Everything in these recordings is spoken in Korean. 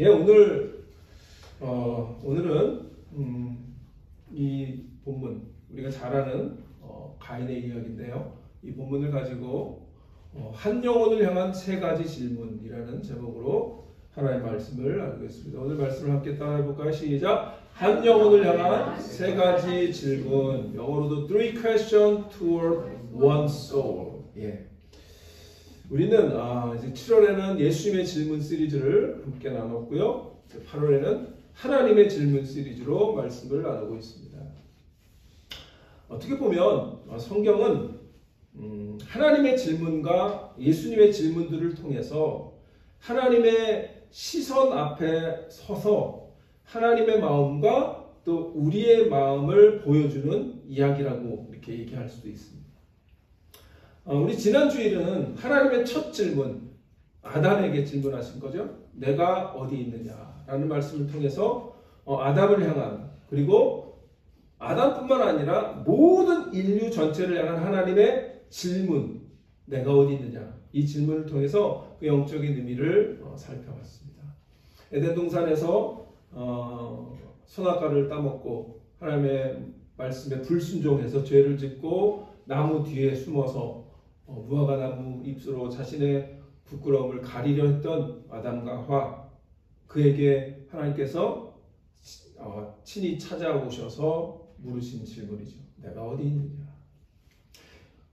예, 오늘은 이 본문 우리가 잘 아는 가인의 이야기인데요. 이 본문을 가지고 한 영혼을 향한 세 가지 질문이라는 제목으로 하나님의 말씀을 나누겠습니다. 오늘 말씀을 함께 따라해 볼까요? 시작. 한 영혼을 향한 세 가지 질문. 영어로도 three questions toward one soul. 예. 우리는 이제 7월에는 예수님의 질문 시리즈를 함께 나눴고요. 8월에는 하나님의 질문 시리즈로 말씀을 나누고 있습니다. 어떻게 보면 성경은 하나님의 질문과 예수님의 질문들을 통해서 하나님의 시선 앞에 서서 하나님의 마음과 또 우리의 마음을 보여주는 이야기라고 이렇게 얘기할 수도 있습니다. 우리 지난 주일은 하나님의 첫 질문, 아담에게 질문하신 거죠. 내가 어디 있느냐라는 말씀을 통해서 아담을 향한, 그리고 아담뿐만 아니라 모든 인류 전체를 향한 하나님의 질문, 내가 어디 있느냐, 이 질문을 통해서 그 영적인 의미를 살펴봤습니다. 에덴 동산에서 선악과를 따먹고 하나님의 말씀에 불순종해서 죄를 짓고 나무 뒤에 숨어서 무화과 나무 잎으로 자신의 부끄러움을 가리려 했던 아담과 하와, 그에게 하나님께서 친히 찾아오셔서 물으신 질문이죠. 내가 어디 있느냐.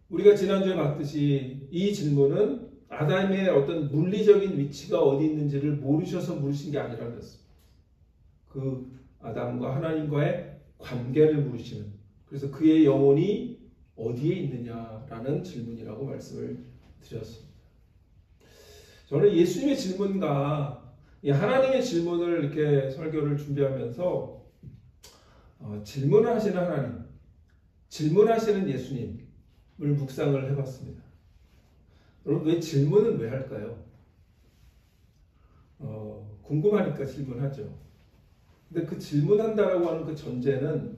우리가 지난주에 봤듯이 이 질문은 아담의 어떤 물리적인 위치가 어디 있는지를 모르셔서 물으신 게 아니라 그랬습니다. 그 아담과 하나님과의 관계를 물으시는, 그래서 그의 영혼이 어디에 있느냐라는 질문이라고 말씀을 드렸습니다. 저는 예수님의 질문과 하나님의 질문을 이렇게 설교를 준비하면서 질문을 하시는 하나님, 질문하시는 예수님을 묵상을 해봤습니다. 여러분, 왜 질문은 왜 할까요? 궁금하니까 질문하죠. 근데 그 질문한다라고 하는 그 전제는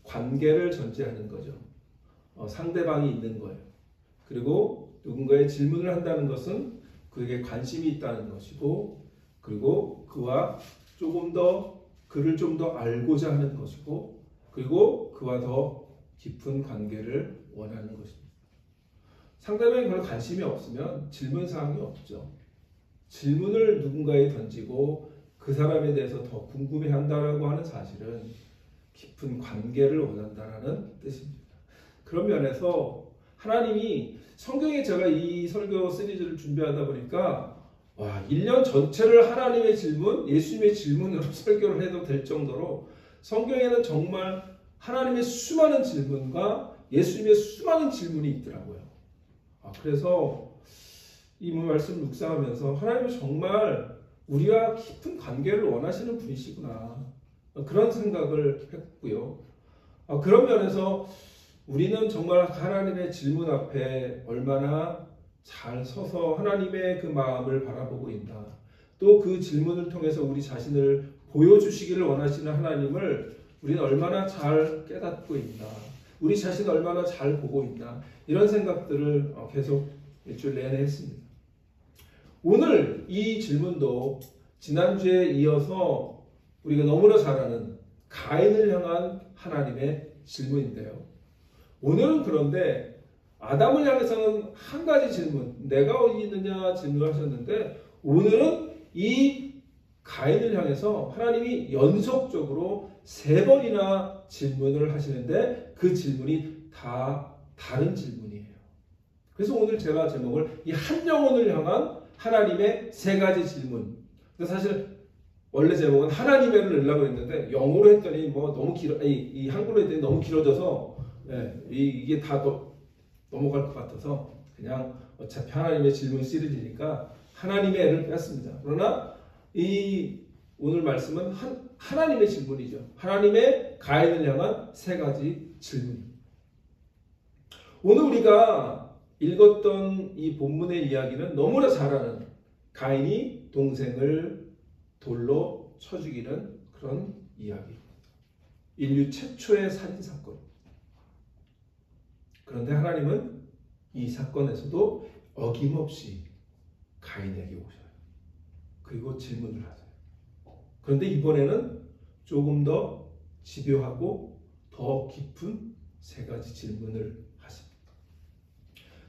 관계를 전제하는 거죠. 상대방이 있는 거예요. 그리고 누군가의 질문을 한다는 것은 그에게 관심이 있다는 것이고, 그리고 그와 조금 더 그를 좀 더 알고자 하는 것이고, 그리고 그와 더 깊은 관계를 원하는 것입니다. 상대방이 별로 관심이 없으면 질문 사항이 없죠. 질문을 누군가에 던지고 그 사람에 대해서 더 궁금해한다라고 하는 사실은 깊은 관계를 원한다라는 뜻입니다. 그런 면에서 하나님이 성경에, 제가 이 설교 시리즈를 준비하다 보니까 1년 전체를 하나님의 질문, 예수님의 질문으로 설교를 해도 될 정도로 성경에는 정말 하나님의 수많은 질문과 예수님의 수많은 질문이 있더라고요. 그래서 이 말씀을 묵상하면서 하나님은 정말 우리와 깊은 관계를 원하시는 분이시구나, 그런 생각을 했고요. 그런 면에서 우리는 정말 하나님의 질문 앞에 얼마나 잘 서서 하나님의 그 마음을 바라보고 있나, 또 그 질문을 통해서 우리 자신을 보여주시기를 원하시는 하나님을 우리는 얼마나 잘 깨닫고 있나, 우리 자신을 얼마나 잘 보고 있나, 이런 생각들을 계속 일주일 내내 했습니다. 오늘 이 질문도 지난주에 이어서 우리가 너무나 잘 아는 가인을 향한 하나님의 질문인데요. 오늘은 그런데 아담을 향해서는 한 가지 질문, 내가 어디 있느냐 질문을 하셨는데, 오늘은 이 가인을 향해서 하나님이 연속적으로 3번이나 질문을 하시는데 그 질문이 다 다른 질문이에요. 그래서 오늘 제가 제목을 이 한 영혼을 향한 하나님의 3가지 질문. 근데 사실 원래 제목은 하나님의를 넣으려고 했는데 영어로 했더니 너무 길어, 이 한글로 했더니 너무 길어져서 이게 다 넘어갈 것 같아서 그냥 어차피 하나님의 질문 시리즈니까 하나님의 애를 뺐습니다. 그러나 이 오늘 말씀은 하나님의 질문이죠. 하나님의 가인을 향한 3가지 질문. 오늘 우리가 읽었던 이 본문의 이야기는 너무나 잘 아는 가인이 동생을 돌로 쳐 죽이는 그런 이야기. 인류 최초의 살인사건. 그런데 하나님은 이 사건에서도 어김없이 가인에게 오셔요. 그리고 질문을 하세요. 그런데 이번에는 조금 더 집요하고 더 깊은 세 가지 질문을 하십니다.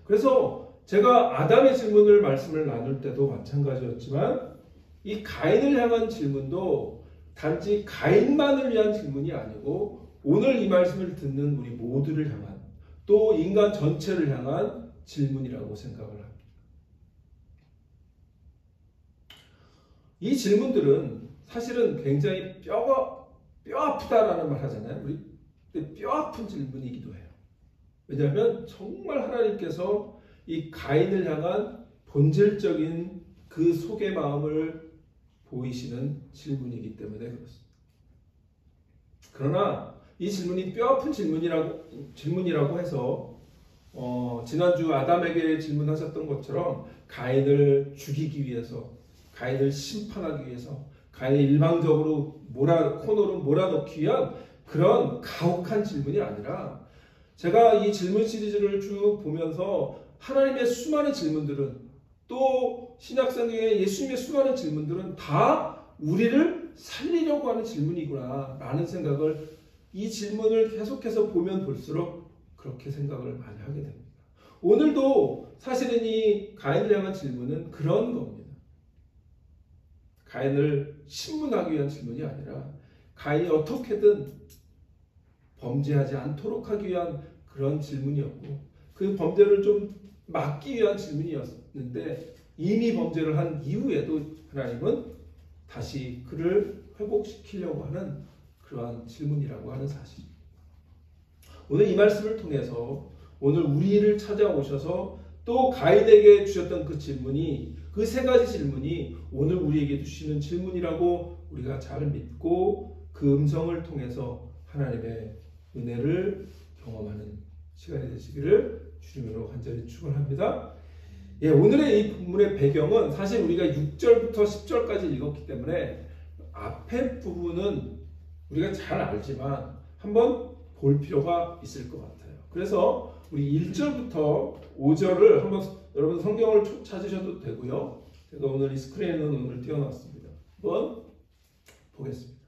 그래서 제가 아담의 질문을 말씀을 나눌 때도 마찬가지였지만 이 가인을 향한 질문도 단지 가인만을 위한 질문이 아니고 오늘 이 말씀을 듣는 우리 모두를 향한 또 인간 전체를 향한 질문이라고 생각을 합니다. 이 질문들은 사실은 굉장히 뼈 아프다라는 말 하잖아요. 우리 뼈 아픈 질문이기도 해요. 왜냐하면 정말 하나님께서 이 가인을 향한 본질적인 그 속의 마음을 보이시는 질문이기 때문에 그렇습니다. 그러나 이 질문이 뼈 아픈 질문이라고 해서 지난주 아담에게 질문하셨던 것처럼 가인을 죽이기 위해서, 가인을 심판하기 위해서, 가인을 일방적으로 코너로 몰아넣기 위한 그런 가혹한 질문이 아니라 제가 이 질문 시리즈를 쭉 보면서 하나님의 수많은 질문들은 또 신약성경의 예수님의 수많은 질문들은 다 우리를 살리려고 하는 질문이구나 라는 생각을 이 질문을 계속해서 보면 볼수록 그렇게 생각을 많이 하게 됩니다. 오늘도 사실은 이 가인을 향한 질문은 그런 겁니다. 가인을 신문하기 위한 질문이 아니라 가인이 어떻게든 범죄하지 않도록 하기 위한 그런 질문이었고 그 범죄를 좀 막기 위한 질문이었는데 이미 범죄를 한 이후에도 하나님은 다시 그를 회복시키려고 하는 그러한 질문이라고 하는 사실입니다. 오늘 이 말씀을 통해서 오늘 우리를 찾아오셔서 또 가인에게 주셨던 그 질문이 그 세 가지 질문이 오늘 우리에게 주시는 질문이라고 우리가 잘 믿고 그 음성을 통해서 하나님의 은혜를 경험하는 시간이 되시기를 주님으로 간절히 축원합니다. 예, 오늘의 이 본문의 배경은 사실 우리가 6절부터 10절까지 읽었기 때문에 앞에 부분은 우리가 잘 알지만 한번 볼 필요가 있을 것 같아요. 그래서 우리 1절부터 5절을 한번 여러분 성경을 찾으셔도 되고요. 제가 오늘 이 스크린에는 오늘 띄워놨습니다. 한번 보겠습니다.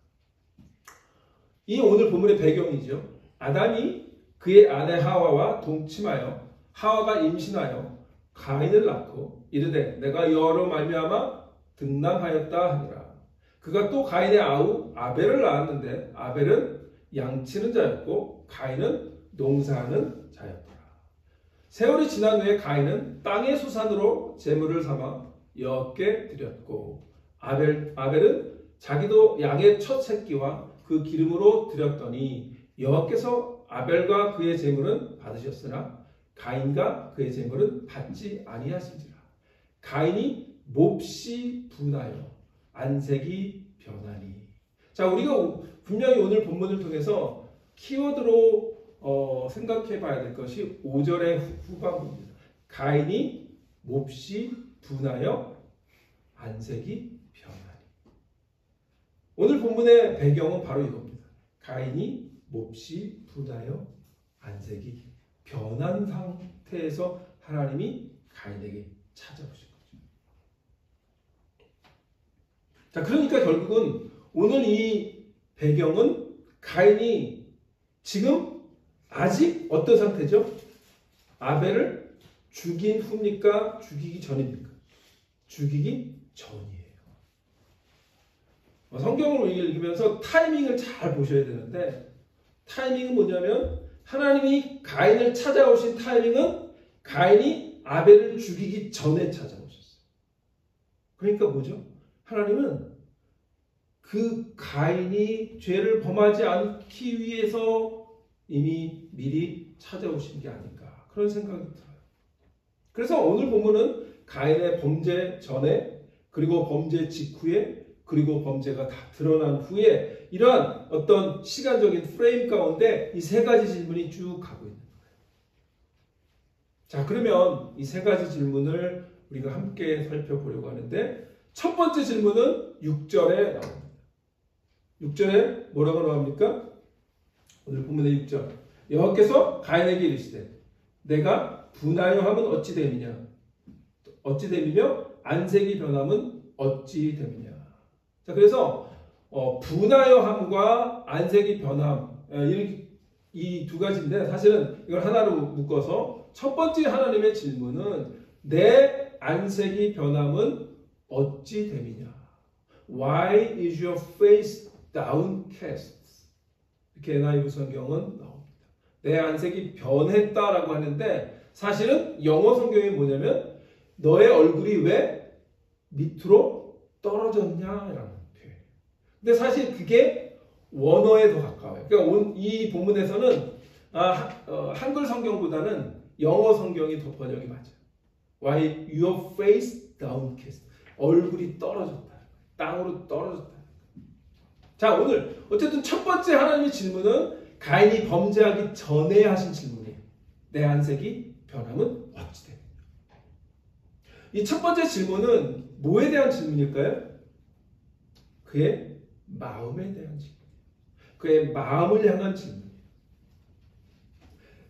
이 오늘 본문의 배경이죠. 아담이 그의 아내 하와와 동침하여 하와가 임신하여 가인을 낳고 이르되 내가 여러 말미암아 등남하였다 하니라. 그가 또 가인의 아우 아벨을 낳았는데 아벨은 양치는 자였고 가인은 농사하는 자였더라. 세월이 지난 후에 가인은 땅의 소산으로 제물을 삼아 여호와께 드렸고 아벨은 자기도 양의 첫 새끼와 그 기름으로 드렸더니 여호와께서 아벨과 그의 제물은 받으셨으나 가인과 그의 제물은 받지 아니하신지라. 가인이 몹시 분하여 안색이 변하니. 자, 우리가 분명히 오늘 본문을 통해서 키워드로 생각해 봐야 될 것이 5절의 후반부입니다. 가인이 몹시 분하여 안색이 변하니. 오늘 본문의 배경은 바로 이겁니다. 가인이 몹시 분하여 안색이 변한 상태에서 하나님이 가인에게 찾아오신 거죠. 자, 그러니까 결국은 오늘 이 배경은 가인이 지금 아직 어떤 상태죠? 아벨을 죽인 후입니까? 죽이기 전입니까? 죽이기 전이에요. 성경을 읽으면서 타이밍을 잘 보셔야 되는데 타이밍은 뭐냐면 하나님이 가인을 찾아오신 타이밍은 가인이 아벨을 죽이기 전에 찾아오셨어요. 그러니까 뭐죠? 하나님은 그 가인이 죄를 범하지 않기 위해서 이미 미리 찾아오신 게 아닌가 그런 생각이 들어요. 그래서 오늘 본문은 가인의 범죄 전에 그리고 범죄 직후에 그리고 범죄가 다 드러난 후에 이러한 어떤 시간적인 프레임 가운데 이 세 가지 질문이 쭉 가고 있는 거예요. 자, 그러면 이 세 가지 질문을 우리가 함께 살펴보려고 하는데 첫 번째 질문은 6절에 나옵니다. 6절에 뭐라고 나옵니까? 오늘 본문의 6절. 여호와께서 가인에게 이르시되 내가 분하여 함은 어찌 됨이냐? 어찌 됨이며 안색이 변함은 어찌 됨이냐? 자, 그래서 분하여함과 안색이 변함, 이 두 가지인데 사실은 이걸 하나로 묶어서 첫 번째 하나님의 질문은 내 안색이 변함은 어찌 됨이냐? Why is your face downcast? 이렇게 NIV 성경은 나옵니다. 내 안색이 변했다라고 하는데 사실은 영어 성경이 뭐냐면 너의 얼굴이 왜 밑으로 떨어졌냐라는 표현. 근데 사실 그게 원어에 더 가까워요. 그러니까 이 본문에서는 한글 성경보다는 영어 성경이 더 번역이 맞아요. Why your face downcast? 얼굴이 떨어졌다. 땅으로 떨어졌다. 자, 오늘 어쨌든 첫 번째 하나님의 질문은 가인이 범죄하기 전에 하신 질문이에요. 내 안색이 변함은 어찌 됩니까? 이 첫 번째 질문은 뭐에 대한 질문일까요? 그의 마음에 대한 질문. 그의 마음을 향한 질문이에요.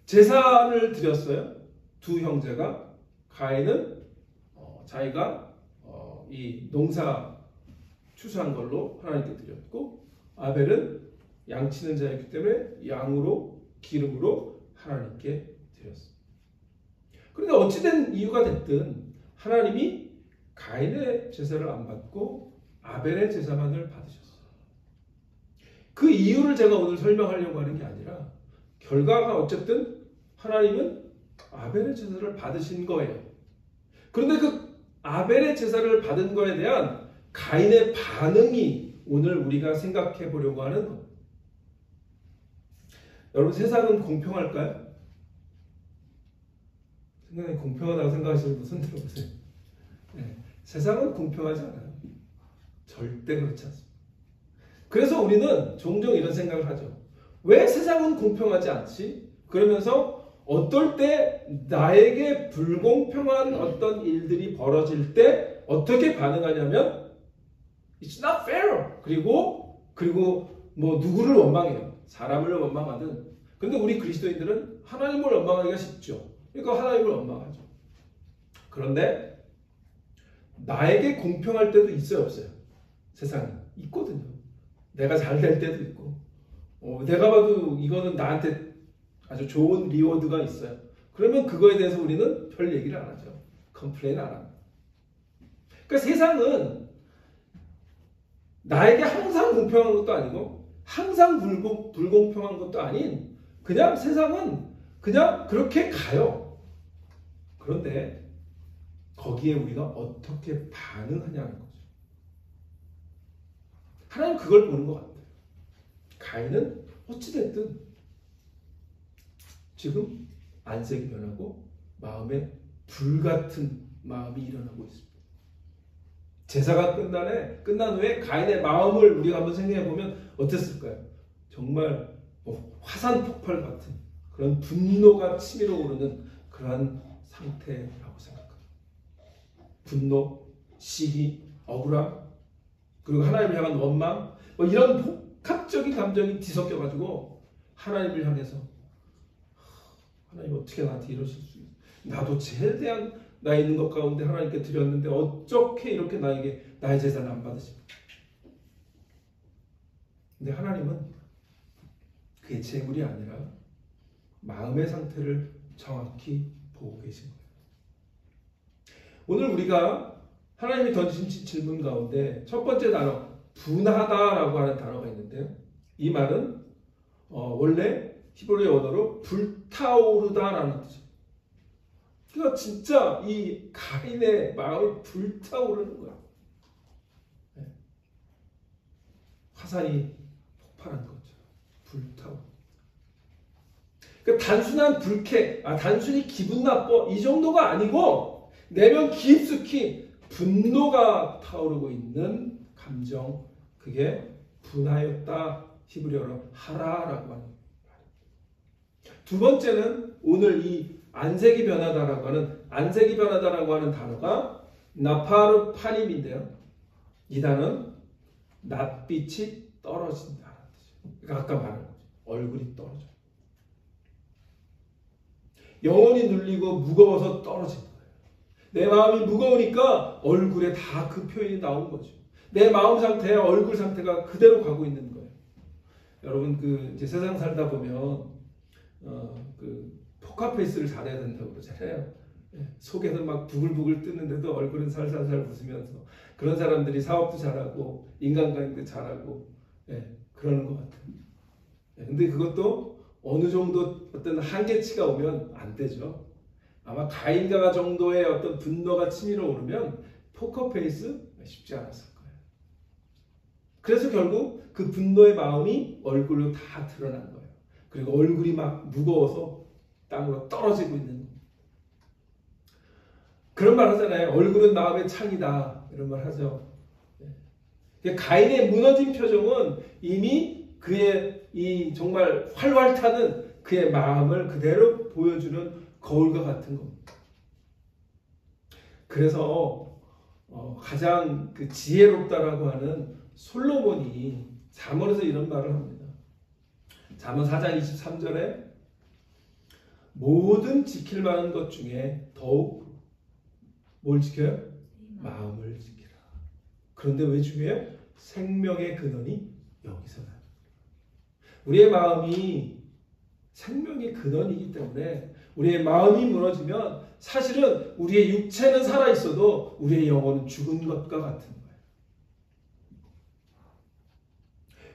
제사를 드렸어요. 두 형제가. 가인은 자기가 이 농사 추수한 걸로 하나님께 드렸고, 아벨은 양치는 자였기 때문에 양으로 기름으로 하나님께 드렸습니다. 그런데 어찌된 이유가 됐든 하나님이 가인의 제사를 안 받고 아벨의 제사만을 받으셨어요. 그 이유를 제가 오늘 설명하려고 하는 게 아니라 결과가 어쨌든 하나님은 아벨의 제사를 받으신 거예요. 그런데 그 아벨의 제사를 받은 거에 대한 가인의 반응이 오늘 우리가 생각해 보려고 하는 것. 여러분, 세상은 공평할까요? 세상이 공평하다고 생각하시는 분 손 들어보세요. 네, 세상은 공평하지 않아요. 절대 그렇지 않습니다. 그래서 우리는 종종 이런 생각을 하죠. 왜 세상은 공평하지 않지? 그러면서 어떨 때 나에게 불공평한 어떤 일들이 벌어질 때 어떻게 반응하냐면 It's not fair. 그리고 뭐 누구를 원망해요. 사람을 원망하든. 그런데 우리 그리스도인들은 하나님을 원망하기가 쉽죠. 그러니까 하나님을 원망하죠. 그런데 나에게 공평할 때도 있어요, 없어요? 세상에 있거든요. 내가 잘 될 때도 있고, 내가 봐도 이거는 나한테 아주 좋은 리워드가 있어요. 그러면 그거에 대해서 우리는 별 얘기를 안 하죠. 컴플레인 안 합니다. 그러니까 세상은 나에게 항상 공평한 것도 아니고 항상 불공평한 것도 아닌 그냥 세상은 그냥 그렇게 가요. 그런데 거기에 우리가 어떻게 반응하냐는 거죠. 하나님 그걸 보는 것 같아요. 가인은 어찌됐든 지금 안색이 변하고 마음에 불같은 마음이 일어나고 있습니다. 제사가 끝난 후에 가인의 마음을 우리가 한번 생각해 보면 어땠을까요? 정말 화산 폭발 같은 그런 분노가 치밀어 오르는 그러한 상태라고 생각합니다. 분노, 시기, 억울함, 그리고 하나님을 향한 원망, 이런 복합적인 감정이 뒤섞여 가지고 하나님을 향해서 하나님 어떻게 나한테 이러실 수 있어요? 나도 최대한 나 있는 것 가운데 하나님께 드렸는데 어떻게 이렇게 나에게 나의 제사를 안 받으십니까? 근데 하나님은 그의 재물이 아니라 마음의 상태를 정확히 보고 계신 거예요. 오늘 우리가 하나님이 던진 질문 가운데 첫 번째 단어 분하다라고 하는 단어가 있는데요. 이 말은 원래 히브리 언어로 불타오르다라는 뜻이에요. 그러니까 진짜 이 가인의 마음이 불타오르는 거야. 네. 화산이 폭발한 거죠. 불타오르. 그러니까 단순한 불쾌, 단순히 기분 나빠 이 정도가 아니고 내면 깊숙이 분노가 타오르고 있는 감정, 그게 분하였다. 히브리어로 하라라고 하는 말입니다. 두 번째는 오늘 이 안색이 변하다라고 하는 단어가 나파르파림인데요. 이 단어는 낯빛이 떨어진다는 뜻이에요. 그러니까 아까 말한 거죠. 얼굴이 떨어져요. 영혼이 눌리고 무거워서 떨어진 거예요. 내 마음이 무거우니까 얼굴에 다 그 표현이 나온 거죠. 내 마음 상태와 얼굴 상태가 그대로 가고 있는 거예요. 여러분 이제 세상 살다 보면 포카페이스를 잘해야 된다고 그러잖아요. 속에는 막 부글부글 뜨는데도 얼굴은 살살살 웃으면서 그런 사람들이 사업도 잘하고 인간관계도 잘하고 그러는 것 같아요. 근데 그것도 어느 정도 어떤 한계치가 오면 안 되죠. 아마 가인과 정도의 어떤 분노가 치밀어 오르면 포커페이스 쉽지 않았을 거예요. 그래서 결국 그 분노의 마음이 얼굴로 다 드러난 거예요. 그리고 얼굴이 막 무거워서 땅으로 떨어지고 있는 거예요. 그런 말 하잖아요. 얼굴은 마음의 창이다. 이런 말 하죠. 가인의 무너진 표정은 이미 그의 이 정말 활활 타는 그의 마음을 그대로 보여주는 거울과 같은 겁니다. 그래서 가장 지혜롭다라고 하는 솔로몬이 잠언에서 이런 말을 합니다. 잠언 4장 23절에 모든 지킬 만한 것 중에 더욱 뭘 지켜요? 마음을 지키라. 그런데 왜 중요해요? 생명의 근원이 여기서 나요. 우리의 마음이 생명의 근원이기 때문에 우리의 마음이 무너지면 사실은 우리의 육체는 살아있어도 우리의 영혼은 죽은 것과 같은 거예요.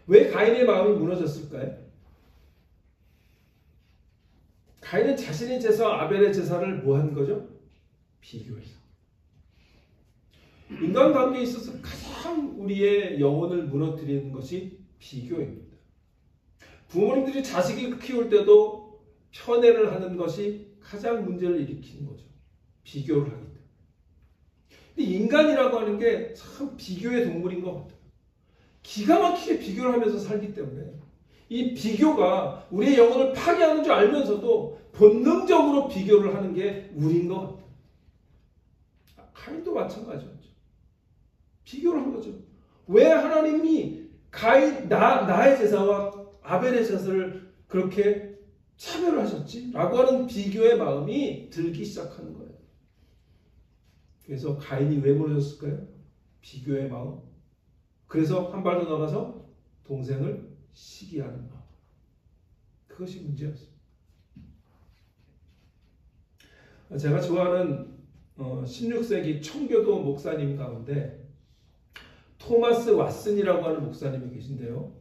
왜 가인의 마음이 무너졌을까요? 가인은 자신의 제사와 아벨의 제사를 뭐 한 거죠? 비교해서. 인간관계에 있어서 가장 우리의 영혼을 무너뜨리는 것이 비교입니다. 부모님들이 자식을 키울 때도 편애를 하는 것이 가장 문제를 일으키는 거죠. 비교를 하기 때문에. 근데 인간이라고 하는 게 참 비교의 동물인 것 같아요. 기가 막히게 비교를 하면서 살기 때문에 이 비교가 우리의 영혼을 파괴하는 줄 알면서도 본능적으로 비교를 하는 게 우리인 것 같아요. 가인도 마찬가지였죠. 비교를 한 거죠. 왜 하나님이 나의 제사와 아벨의 제사를 그렇게 차별을 하셨지? 라고 하는 비교의 마음이 들기 시작하는 거예요. 그래서 가인이 왜 무너졌을까요? 비교의 마음. 그래서 한 발 더 나가서 동생을 시기하는 마음. 그것이 문제였어요. 제가 좋아하는 16세기 청교도 목사님 가운데 토마스 왓슨이라고 하는 목사님이 계신데요.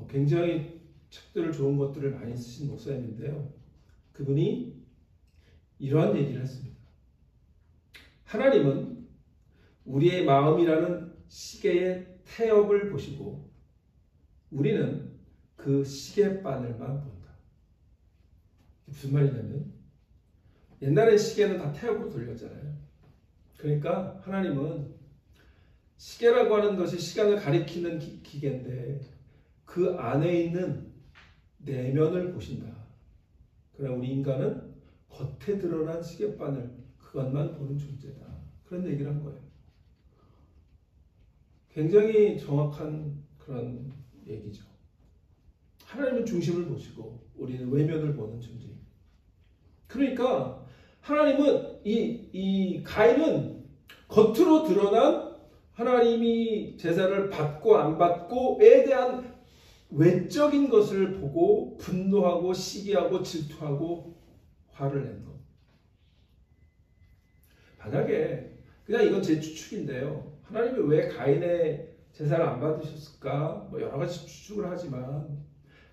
굉장히 책들을 좋은 것들을 많이 쓰신 목사님인데요. 그분이 이러한 얘기를 했습니다. 하나님은 우리의 마음이라는 시계의 태엽을 보시고 우리는 그 시계바늘만 본다. 무슨 말이냐면 옛날에 시계는 다 태엽으로 돌렸잖아요. 그러니까 하나님은 시계라고 하는 것이 시간을 가리키는 기계인데 그 안에 있는 내면을 보신다. 그러나 우리 인간은 겉에 드러난 시계바늘 그것만 보는 존재다. 그런 얘기를 한 거예요. 굉장히 정확한 그런 얘기죠. 하나님은 중심을 보시고 우리는 외면을 보는 존재. 그러니까 하나님은 이 가인은 겉으로 드러난 하나님이 제사를 받고 안 받고에 대한 외적인 것을 보고 분노하고 시기하고 질투하고 화를 낸 것. 만약에 그냥 이건 제 추측인데요. 하나님이 왜 가인의 제사를 안 받으셨을까? 여러 가지 추측을 하지만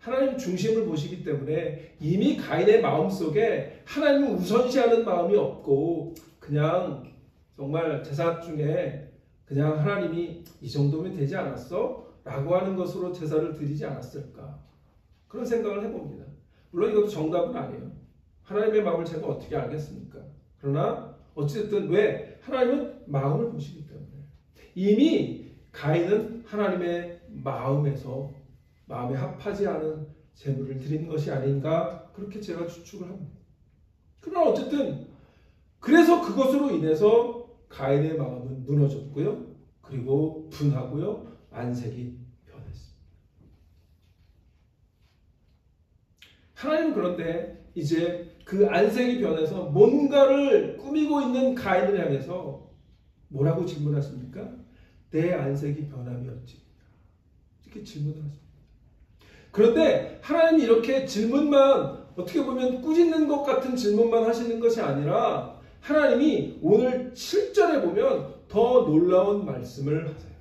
하나님 중심을 보시기 때문에 이미 가인의 마음속에 하나님을 우선시하는 마음이 없고 그냥 정말 제사 중에 그냥 하나님이 이 정도면 되지 않았어? 라고 하는 것으로 제사를 드리지 않았을까? 그런 생각을 해봅니다. 물론 이것도 정답은 아니에요. 하나님의 마음을 제가 어떻게 알겠습니까? 그러나 어쨌든 왜? 하나님은 마음을 보시기 때문에 이미 가인은 하나님의 마음에서 마음에 합하지 않은 제물을 드리는 것이 아닌가 그렇게 제가 추측을 합니다. 그러나 어쨌든 그래서 그것으로 인해서 가인의 마음은 무너졌고요. 그리고 분하고요. 안색이 변했습니다. 하나님은 그런데 이제 그 안색이 변해서 뭔가를 꾸미고 있는 가인을 향해서 뭐라고 질문하십니까? 내 안색이 변함이 어찌? 이렇게 질문을 하십니다. 그런데 하나님이 이렇게 질문만 어떻게 보면 꾸짖는 것 같은 질문만 하시는 것이 아니라 하나님이 오늘 7절에 보면 더 놀라운 말씀을 하세요.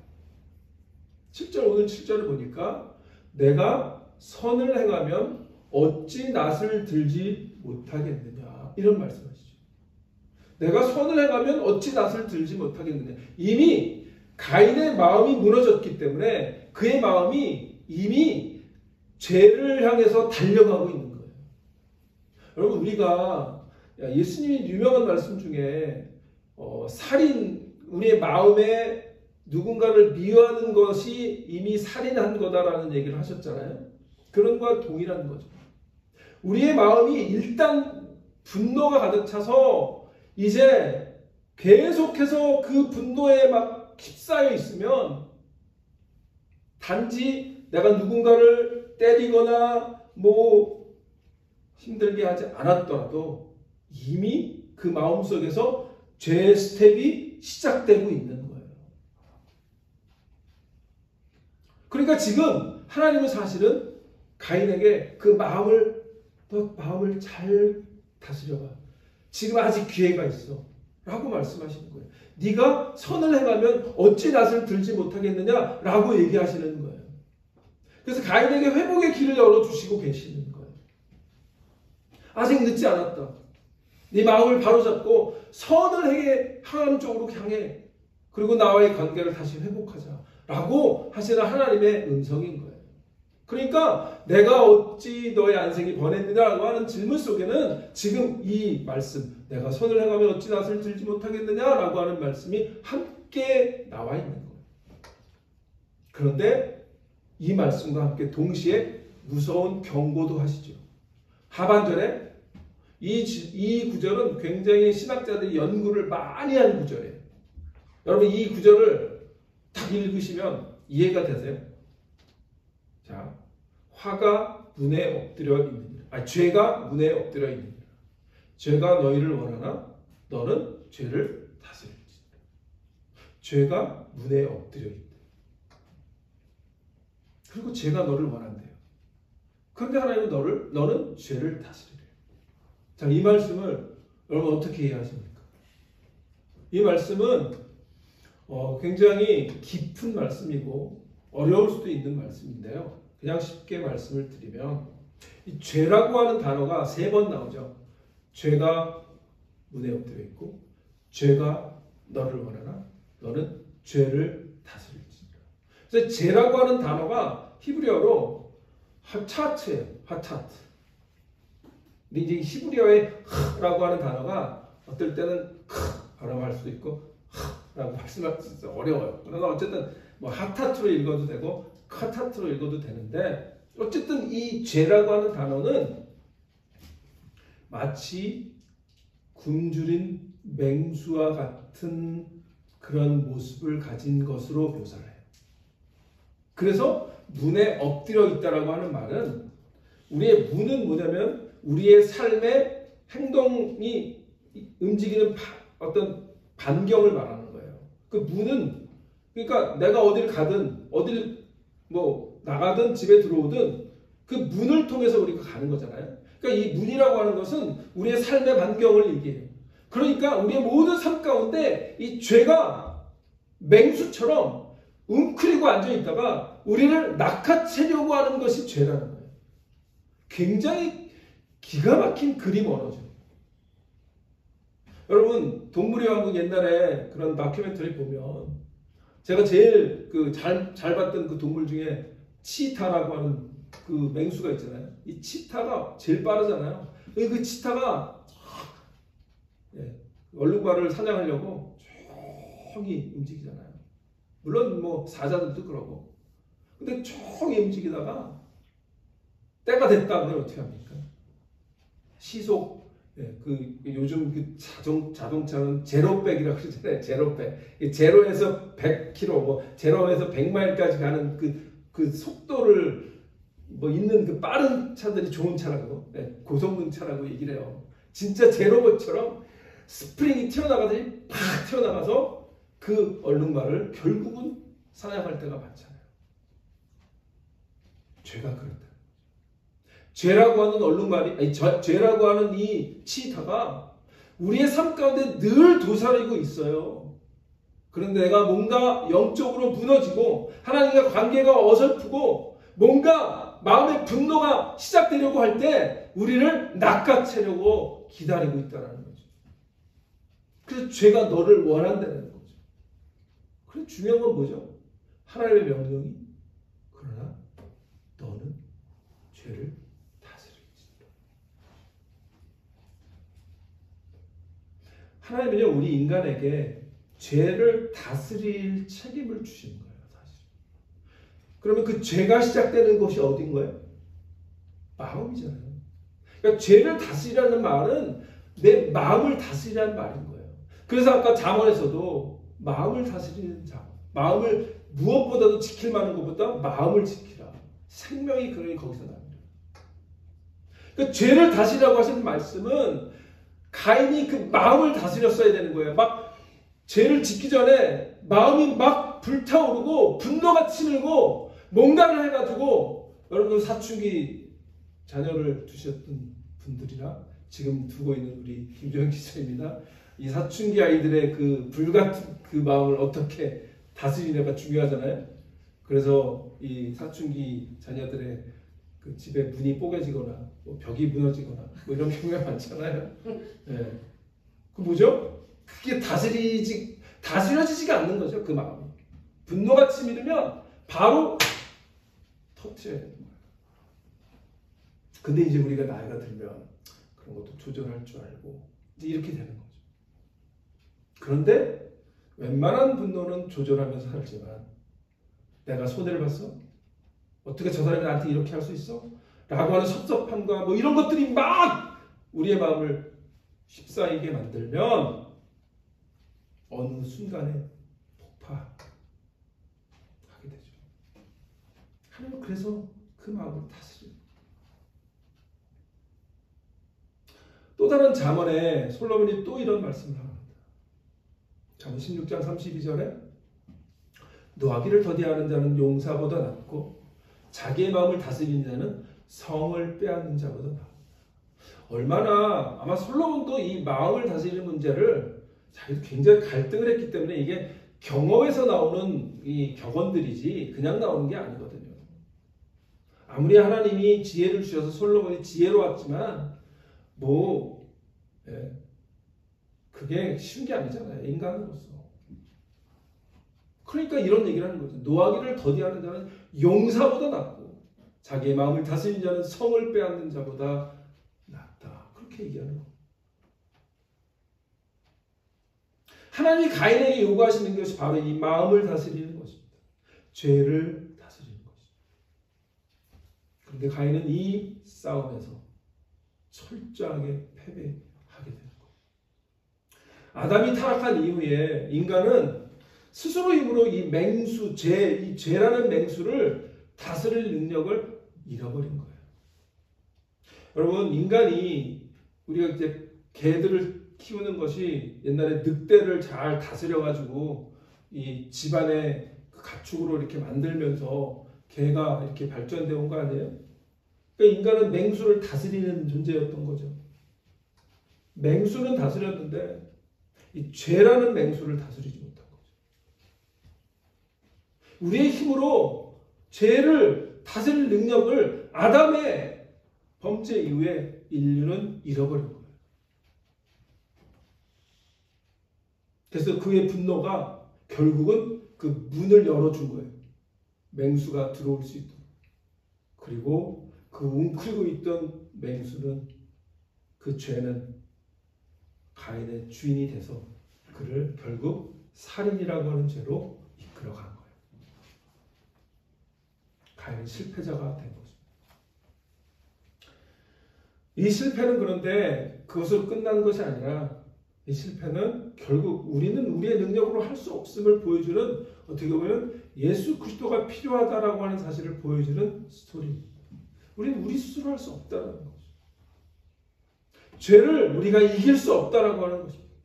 7절 오늘 7절을 보니까 내가 선을 행하면 어찌 낯을 들지 못하겠느냐 이런 말씀하시죠. 내가 선을 행하면 어찌 낯을 들지 못하겠느냐. 이미 가인의 마음이 무너졌기 때문에 그의 마음이 이미 죄를 향해서 달려가고 있는 거예요. 여러분 우리가 예수님이 유명한 말씀 중에 살인 우리의 마음에 누군가를 미워하는 것이 이미 살인한 거다라는 얘기를 하셨잖아요. 그런 거와 동일한 거죠. 우리의 마음이 일단 분노가 가득 차서 이제 계속해서 그 분노에 막 휩싸여 있으면 단지 내가 누군가를 때리거나 뭐 힘들게 하지 않았더라도 이미 그 마음속에서 죄의 스텝이 시작되고 있는 거예요. 그러니까 지금 하나님은 사실은 가인에게 그 마음을 잘 다스려봐. 지금 아직 기회가 있어. 라고 말씀하시는 거예요. 네가 선을 행하면 어찌 낯을 들지 못하겠느냐? 라고 얘기하시는 거예요. 그래서 가인에게 회복의 길을 열어주시고 계시는 거예요. 아직 늦지 않았다. 네 마음을 바로잡고 선을 하나님 쪽으로 향해. 그리고 나와의 관계를 다시 회복하자. 라고 하시는 하나님의 음성인 거예요. 그러니까 내가 어찌 너의 안색이 변했느냐라고 하는 질문 속에는 지금 이 말씀 내가 선을 행하면 어찌 낯을 들지 못하겠느냐라고 하는 말씀이 함께 나와 있는 거예요. 그런데 이 말씀과 함께 동시에 무서운 경고도 하시죠. 하반절에 이 구절은 굉장히 신학자들이 연구를 많이 한 구절이에요. 여러분 이 구절을 딱 읽으시면 이해가 되세요? 자, 화가 문에 엎드려 있느니라. 죄가 문에 엎드려 있느니라. 죄가 너희를 원하나 너는 죄를 다스릴지니라. 죄가 문에 엎드려 있다. 그리고 죄가 너를 원한대요. 그런데 하나님은 너는 죄를 다스리래. 자, 이 말씀을 여러분 어떻게 이해하십니까? 이 말씀은 굉장히 깊은 말씀이고 어려울 수도 있는 말씀인데요. 그냥 쉽게 말씀을 드리면 이 죄라고 하는 단어가 3번 나오죠. 죄가 문에 엎드려 있고 죄가 너를 원하나 너는 죄를 다스릴지니라. 그래서 죄라고 하는 단어가 히브리어로 하타트예요. 하타트. 근데 이제 히브리어의 라고 하는 단어가 어떨 때는 발음할 수도 있고 라고 말씀할 수 있어요. 어려워요. 그러나 어쨌든 뭐 하타트로 읽어도 되고 카타트로 읽어도 되는데 어쨌든 이 죄라고 하는 단어는 마치 굶주린 맹수와 같은 그런 모습을 가진 것으로 묘사를 해요. 그래서 문에 엎드려 있다라고 하는 말은 우리의 문은 뭐냐면 우리의 삶의 행동이 움직이는 어떤 반경을 말하는 거예요. 그 문은 그러니까 내가 어딜 가든 어딜 뭐 나가든 집에 들어오든 그 문을 통해서 우리가 가는 거잖아요. 그러니까 이 문이라고 하는 것은 우리의 삶의 반경을 얘기해요. 그러니까 우리의 모든 삶 가운데 이 죄가 맹수처럼 웅크리고 앉아있다가 우리를 낚아채려고 하는 것이 죄라는 거예요. 굉장히 기가 막힌 그림 언어죠. 여러분 동물의 왕국 옛날에 그런 다큐멘터리 보면 제가 제일 잘 봤던 그 동물 중에 치타라고 하는 그 맹수가 있잖아요. 이 치타가 제일 빠르잖아요. 그 치타가 얼룩말을 사냥하려고 조용히 움직이잖아요. 물론 뭐 사자들도 그러고. 근데 조용히 움직이다가 때가 됐다 그러면 어떻게 합니까? 시속 요즘 그 자동차는 제로백이라고 그러잖아요. 제로백. 제로에서 100km, 뭐 제로에서 100마일까지 가는 그 속도를 뭐 있는 그 빠른 차들이 좋은 차라고, 고성능 차라고 얘기를 해요. 진짜 제로백처럼 스프링이 튀어나가더니 팍 튀어나가서 그 얼룩말을 결국은 사냥할 때가 많잖아요. 죄가 그렇다. 죄라고 하는 얼룩말이, 죄라고 하는 이 치타가 우리의 삶 가운데 늘 도사리고 있어요. 그런데 내가 뭔가 영적으로 무너지고 하나님과 관계가 어설프고 뭔가 마음의 분노가 시작되려고 할 때 우리를 낚아채려고 기다리고 있다는 거죠. 그래서 죄가 너를 원한다는 거죠. 그래서 중요한 건 뭐죠? 하나님의 명령이 그러나 너는 죄를 다스릴지니라. 하나님은요, 우리 인간에게 죄를 다스릴 책임을 주시는 거예요, 사실. 그러면 그 죄가 시작되는 것이 어딘 거예요? 마음이잖아요. 그러니까 죄를 다스리라는 말은 내 마음을 다스리라는 말인 거예요. 그래서 아까 잠언에서도 마음을 다스리는 자, 마음을 무엇보다도 지킬 만한 것보다 마음을 지키라. 생명이 그러니 거기서 납니다. 그러니까 죄를 다스리라고 하시는 말씀은 가인이 그 마음을 다스렸어야 되는 거예요. 막 죄를 짓기 전에 마음이 막 불타오르고 분노가 치밀고 뭔가를 해가지고, 여러분 사춘기 자녀를 두셨던 분들이나 지금 두고 있는 우리 김정현 기자입니다. 이 사춘기 아이들의 그 불같은 그 마음을 어떻게 다스리냐가 중요하잖아요. 그래서 이 사춘기 자녀들의 그 집에 문이 뽀개지거나 뭐 벽이 무너지거나 뭐 이런 경우가 많잖아요. 네. 그 뭐죠? 그게 다스려지지가 않는 거죠. 그 마음이. 분노가 치밀으면 바로 터트려야 되는 거예요. 근데 이제 우리가 나이가 들면 그런 것도 조절할 줄 알고 이제 이렇게 되는 거죠. 그런데 웬만한 분노는 조절하면서 살지만 내가 손해를 봤어? 어떻게 저 사람이 나한테 이렇게 할 수 있어? 라고 하는 섭섭함과 뭐 이런 것들이 막 우리의 마음을 휩싸이게 만들면 어느 순간에 폭파하게 되죠. 하나님은 그래서 그 마음을 다스립니다. 또 다른 잠언에 솔로몬이 또 이런 말씀을 합니다. 잠언 16장 32절에 노하기를 더디하는 자는 용사보다 낫고 자기의 마음을 다스리는 자는 성을 빼앗는 자보다 낫다. 얼마나 아마 솔로몬도 이 마음을 다스리는 문제를 자기도 굉장히 갈등을 했기 때문에 이게 경험에서 나오는 이 격언들이지 그냥 나오는 게 아니거든요. 아무리 하나님이 지혜를 주셔서 솔로몬이 지혜로웠지만 그게 쉬운 게 아니잖아요. 인간으로서. 그러니까 이런 얘기를 하는 거죠. 노하기를 더디하는 자는 용사보다 낫고 자기의 마음을 다스리는 자는 성을 빼앗는 자보다 낫다. 그렇게 얘기하는 거예요. 하나님이 가인에게 요구하시는 것이 바로 이 마음을 다스리는 것입니다. 죄를 다스리는 것입니다. 그런데 가인은 이 싸움에서 철저하게 패배하게 되는 거예요. 아담이 타락한 이후에 인간은 스스로 힘으로 이 맹수, 이 죄라는 맹수를 다스릴 능력을 잃어버린 거예요. 여러분, 인간이 우리가 이제 개들을 키우는 것이 옛날에 늑대를 잘 다스려가지고 이 집안의 가축으로 이렇게 만들면서 개가 이렇게 발전되어 온 거 아니에요? 그러니까 인간은 맹수를 다스리는 존재였던 거죠. 맹수는 다스렸는데 이 죄라는 맹수를 다스리지 못한 거죠. 우리의 힘으로 죄를 다스릴 능력을 아담의 범죄 이후에 인류는 잃어버린 거예요. 그래서 그의 분노가 결국은 그 문을 열어준 거예요. 맹수가 들어올 수 있도록. 그리고 그 웅크리고 있던 맹수는, 그 죄는 가인의 주인이 돼서 그를 결국 살인이라고 하는 죄로 이끌어간 거예요. 가인은 실패자가 된 거죠. 이 실패는 그런데 그것으로 끝난 것이 아니라 이 실패는 결국 우리는 우리의 능력으로 할 수 없음을 보여주는, 어떻게 보면 예수 그리스도가 필요하다라고 하는 사실을 보여주는 스토리입니다. 우리는 우리 스스로 할 수 없다는 거죠. 죄를 우리가 이길 수 없다라고 하는 것입니다.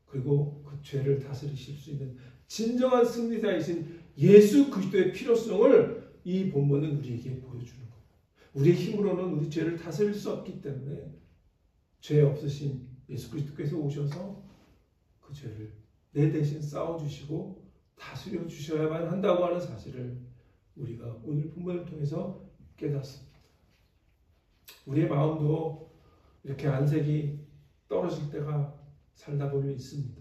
그리고 그 죄를 다스리실 수 있는 진정한 승리자이신 예수 그리스도의 필요성을 이 본문은 우리에게 보여주는 거예요. 우리의 힘으로는 우리 죄를 다스릴 수 없기 때문에 죄 없으신 예수 그리스도께서 오셔서 그 죄를 내 대신 싸워주시고 다스려 주셔야만 한다고 하는 사실을 우리가 오늘 본문을 통해서 깨닫습니다. 우리의 마음도 이렇게 안색이 떨어질 때가 살다 보면 있습니다.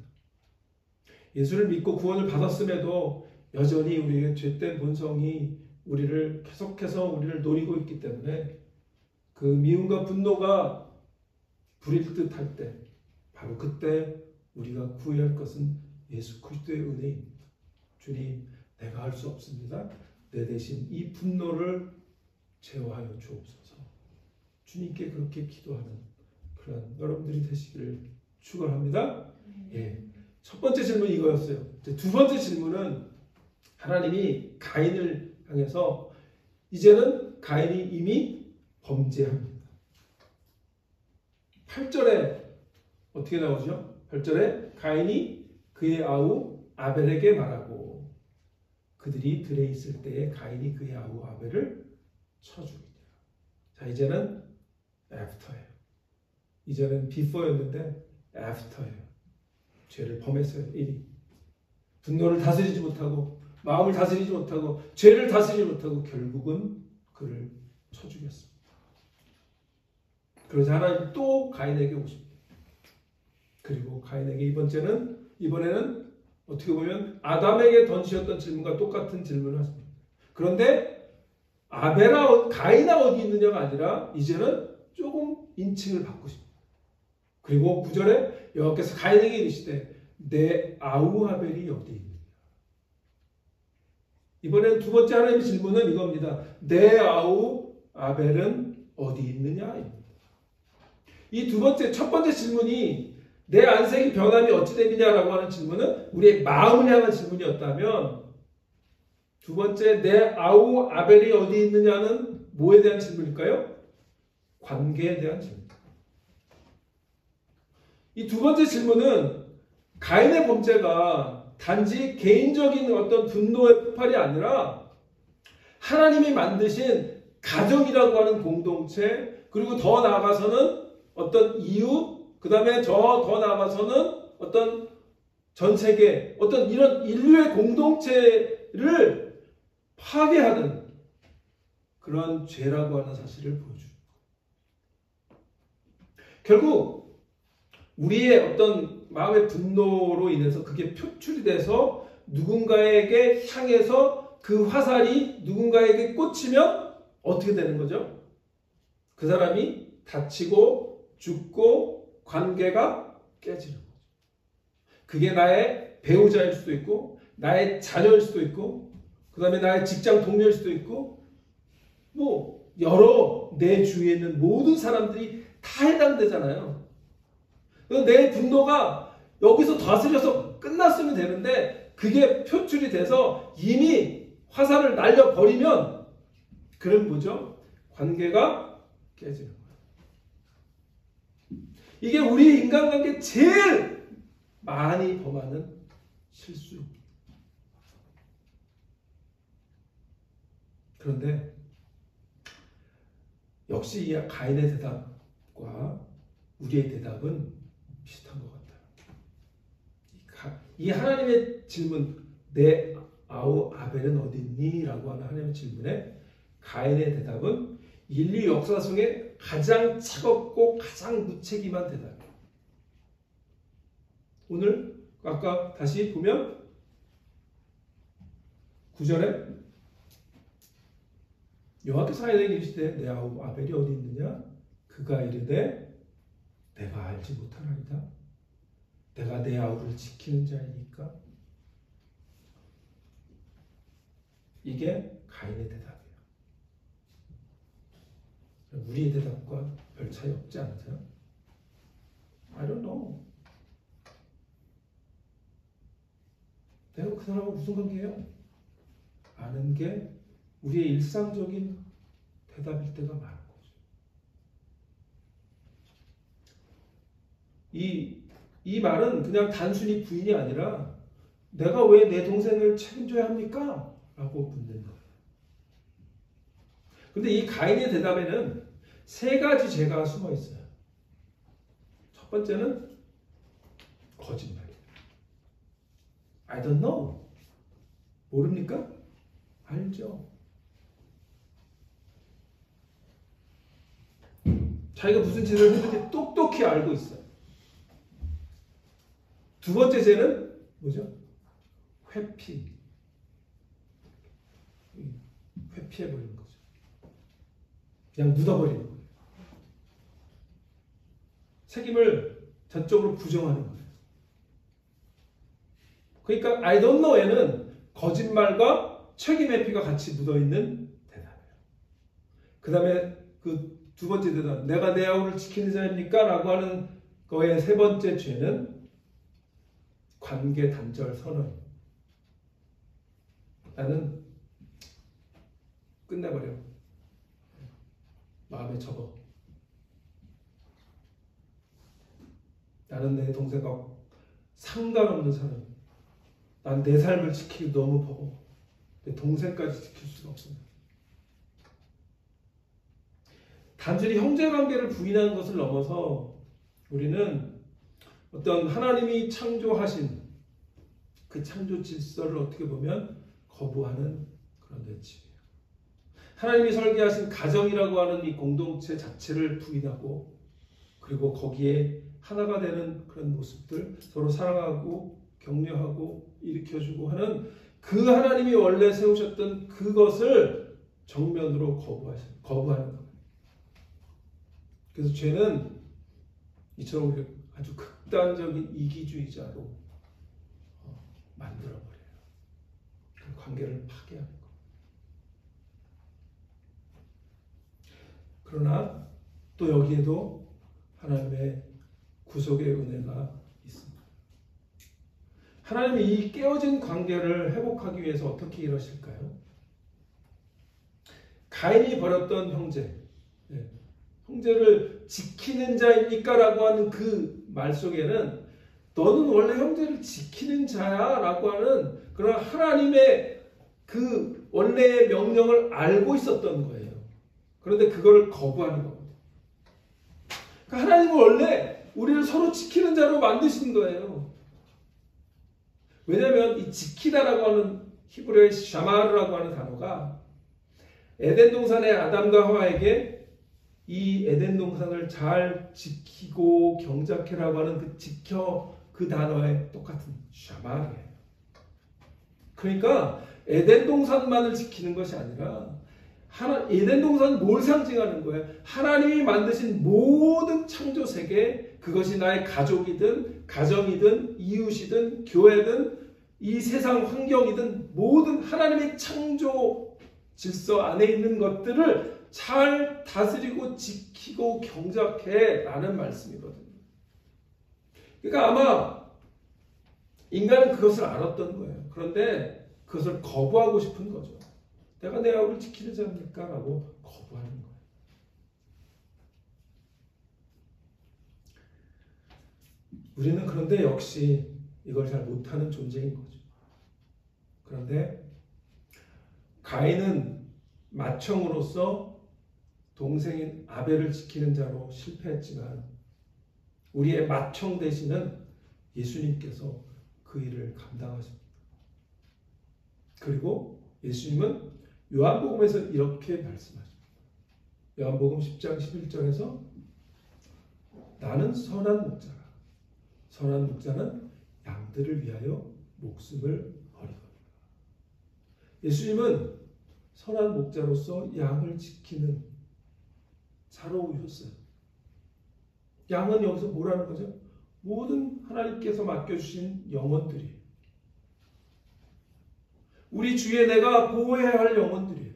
예수를 믿고 구원을 받았음에도 여전히 우리의 죄된 본성이 우리를 계속해서 우리를 노리고 있기 때문에 그 미움과 분노가 부릴 듯 할 때 바로 그때 우리가 구해야 할 것은 예수 그리스도의 은혜입니다. 주님, 내가 할 수 없습니다. 내 대신 이 분노를 제어하여 주옵소서. 주님께 그렇게 기도하는 그런 여러분들이 되시기를 축원합니다. 예. 첫 번째 질문 이거였어요. 두 번째 질문은 하나님이 가인을 향해서 이제는 가인이 이미 범죄합니다. 8절에 어떻게 나오죠? 8절에 가인이 그의 아우 아벨에게 말하고 그들이 들에 있을 때에 가인이 그의 아우 아벨을 쳐 죽이니라. 자, 이제는 애프터예요. 이제는 비포였는데 애프터예요. 죄를 범했어요. 이미 분노를 다스리지 못하고 마음을 다스리지 못하고 죄를 다스리지 못하고 결국은 그를 쳐 죽였습니다. 그러자 하나님 또 가인에게 오십니다. 그리고 가인에게 이번에는 어떻게 보면 아담에게 던지셨던 질문과 똑같은 질문을 하십니다. 그런데 가인아 어디 있느냐가 아니라 이제는 조금 인칭을 바꾸십니다. 그리고 9절에 여호와께서 가인에게 이르시되 내 아우 아벨이 어디 있느냐. 이번엔 두 번째 하나님의 질문은 이겁니다. 내 아우 아벨은 어디 있느냐. 이 두 번째, 첫 번째 질문이 내 안색이 변함이 어찌 되느냐라고 하는 질문은 우리의 마음을 향한 질문이었다면 두 번째 내 아우 아벨이 어디 있느냐는 뭐에 대한 질문일까요? 관계에 대한 질문. 이 두 번째 질문은 가인의 범죄가 단지 개인적인 어떤 분노의 폭발이 아니라 하나님이 만드신 가정이라고 하는 공동체, 그리고 더 나아가서는 어떤 이웃, 그 다음에 더 나아가서는 어떤 전 세계, 어떤 이런 인류의 공동체를 파괴하는 그런 죄라고 하는 사실을 보여줍니다. 결국 우리의 어떤 마음의 분노로 인해서 그게 표출이 돼서 누군가에게 향해서 그 화살이 누군가에게 꽂히면 어떻게 되는 거죠? 그 사람이 다치고 죽고 관계가 깨지는 거죠. 그게 나의 배우자일 수도 있고 나의 자녀일 수도 있고 그 다음에 나의 직장 동료일 수도 있고 뭐 여러 내 주위에 있는 모든 사람들이 다 해당되잖아요. 내 분노가 여기서 다스려서 끝났으면 되는데 그게 표출이 돼서 이미 화살을 날려버리면 그럼 뭐죠? 관계가 깨지는 거예요. 이게 우리 인간관계 제일 많이 범하는 실수입니다. 그런데 역시 이 가인의 대답과 우리의 대답은 비슷한 것 같아요. 이 하나님의 질문, 내 아우 아벨은 어디 있니? 라고 하는 하나님의 질문에 가인의 대답은 인류 역사 중에 가장 차갑고 가장 무책임한 대답이에요. 오늘 아까 다시 보면 9절에 여호와께서 가인에게 이르시되 내 아우 아벨이 어디 있느냐? 그가 이르되 내가 알지 못하나이다. 내가 내 아우를 지키는 자이니까. 이게 가인의 대답이에요. 우리의 대답과 별 차이 없지 않으세요? I don't know. 내가 그 사람하고 무슨 관계예요? 아는 게 우리의 일상적인 대답일 때가 많은 거죠. 이 이 말은 그냥 단순히 부인이 아니라 내가 왜 내 동생을 책임져야 합니까? 라고 묻는 거예요. 근데 이 가인의 대답에는 세 가지 죄가 숨어 있어요. 첫 번째는 거짓말이에요. I don't know. 모릅니까? 알죠. 자기가 무슨 죄를 했는지 똑똑히 알고 있어요. 두 번째 죄는 뭐죠? 회피. 회피해버리는 거죠. 그냥 묻어버리는 거예요. 책임을 전적으로 부정하는 거예요. 그러니까 I don't know에는 거짓말과 책임 회피가 같이 묻어있는 대답이에요. 그 다음에 그 두 번째 대답, 내가 내 아우를 지키는 자입니까? 라고 하는 거의 세 번째 죄는 관계 단절 선언. 나는 끝내버려. 마음에 접어. 나는 내 동생과 상관없는 사람. 난 내 삶을 지키기 너무 버거워. 내 동생까지 지킬 수가 없습니다. 단순히 형제관계를 부인하는 것을 넘어서 우리는 어떤 하나님이 창조하신 그 창조 질서를 어떻게 보면 거부하는 그런 외침이에요. 하나님이 설계하신 가정이라고 하는 이 공동체 자체를 부인하고 그리고 거기에 하나가 되는 그런 모습들, 서로 사랑하고 격려하고 일으켜주고 하는 그 하나님이 원래 세우셨던 그것을 정면으로 거부하는 거예요. 그래서 죄는 이처럼 우리를 아주 극단적인 이기주의자로 만들어버려요. 그 관계를 파괴하는 거예요. 그러나 또 여기에도 하나님의 구속의 은혜가 있습니다. 하나님이 이 깨어진 관계를 회복하기 위해서 어떻게 이러실까요? 가인이 버렸던 형제, 형제를 지키는 자입니까? 라고 하는 그 말 속에는 너는 원래 형제를 지키는 자야 라고 하는 그런 하나님의 그 원래의 명령을 알고 있었던 거예요. 그런데 그걸 거부하는 겁니다. 그러니까 하나님은 원래 우리를 서로 지키는 자로 만드신 거예요. 왜냐하면 이 지키다라고 하는 히브리어의 샤마르라고 하는 단어가 에덴 동산의 아담과 하와에게 이 에덴 동산을 잘 지키고 경작해라고 하는 그 지켜 그 단어의 똑같은 샤마르예요. 그러니까 에덴 동산만을 지키는 것이 아니라 에덴 동산은 뭘 상징하는 거예요? 하나님이 만드신 모든 창조 세계, 그것이 나의 가족이든 가정이든 이웃이든 교회든 이 세상 환경이든 모든 하나님의 창조 질서 안에 있는 것들을 잘 다스리고 지키고 경작해 라는 말씀이거든요. 그러니까 아마 인간은 그것을 알았던 거예요. 그런데 그것을 거부하고 싶은 거죠. 내가 내 아우를 지키는 자입니까? 라고 거부하는 거예요. 우리는 그런데 역시 이걸 잘 못하는 존재인 거죠. 그런데 가인은 맏형으로서 동생인 아벨을 지키는 자로 실패했지만 우리의 맏형 되시는 예수님께서 그 일을 감당하십니다. 그리고 예수님은 요한복음에서 이렇게 말씀하십니다. 요한복음 10장 11절에서 나는 선한 목자라. 선한 목자는 양들을 위하여 목숨을 버리거니와. 예수님은 선한 목자로서 양을 지키는 자로 오셨어요. 양은 여기서 뭐라는 거죠? 모든 하나님께서 맡겨주신 영혼들이에요. 우리 주위에 내가 보호해야 할 영혼들이에요.